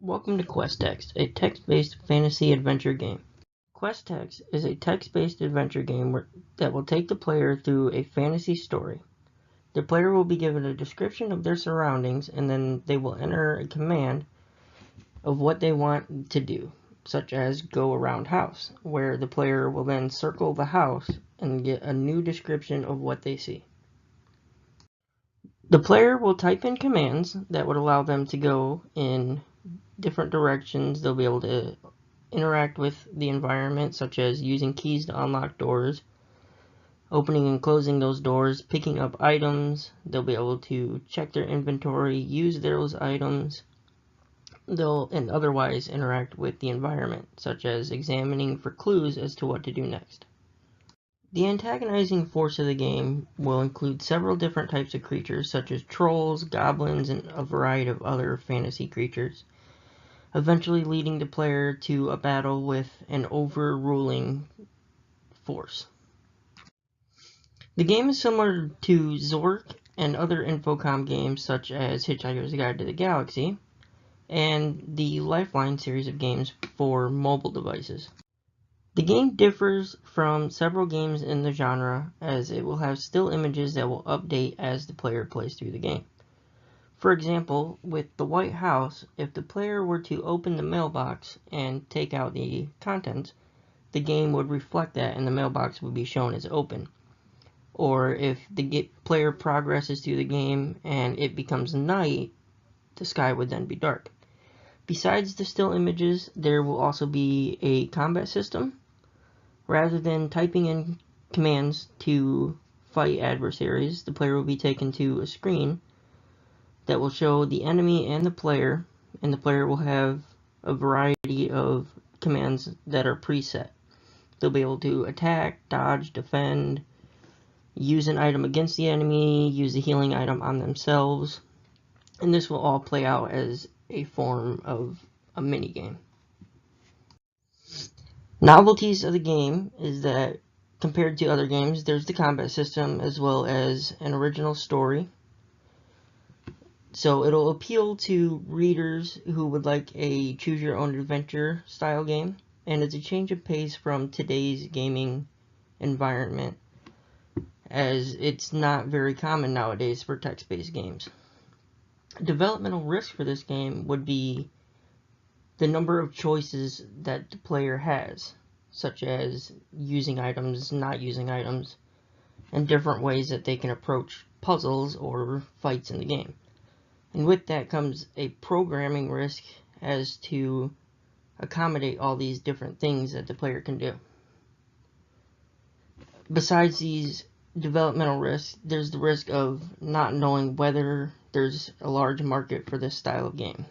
Welcome to Quest Text, a text-based fantasy adventure game. Quest Text is a text-based adventure game that will take the player through a fantasy story. The player will be given a description of their surroundings, and then they will enter a command of what they want to do, such as go around house, where the player will then circle the house and get a new description of what they see. The player will type in commands that would allow them to go in different directions. They'll be able to interact with the environment, such as using keys to unlock doors, opening and closing those doors, picking up items. They'll be able to check their inventory, use those items. They'll otherwise interact with the environment, such as examining for clues as to what to do next. The antagonizing force of the game will include several different types of creatures, such as trolls, goblins, and a variety of other fantasy creatures, eventually leading the player to a battle with an overruling force. The game is similar to Zork and other Infocom games such as Hitchhiker's Guide to the Galaxy and the Lifeline series of games for mobile devices. The game differs from several games in the genre, as it will have still images that will update as the player plays through the game. For example, with the White House, if the player were to open the mailbox and take out the contents, the game would reflect that and the mailbox would be shown as open. Or if the player progresses through the game and it becomes night, the sky would then be dark. Besides the still images, there will also be a combat system. Rather than typing in commands to fight adversaries, the player will be taken to a screen that will show the enemy and the player will have a variety of commands that are preset. They'll be able to attack, dodge, defend, use an item against the enemy, use a healing item on themselves, and this will all play out as a form of a minigame. Novelties of the game is that compared to other games, there's the combat system as well as an original story. So it'll appeal to readers who would like a choose-your-own-adventure style game, and it's a change of pace from today's gaming environment, as it's not very common nowadays for text-based games. Developmental risk for this game would be the number of choices that the player has, such as using items, not using items, and different ways that they can approach puzzles or fights in the game. And with that comes a programming risk as to accommodate all these different things that the player can do. Besides these developmental risks, there's the risk of not knowing whether there's a large market for this style of game.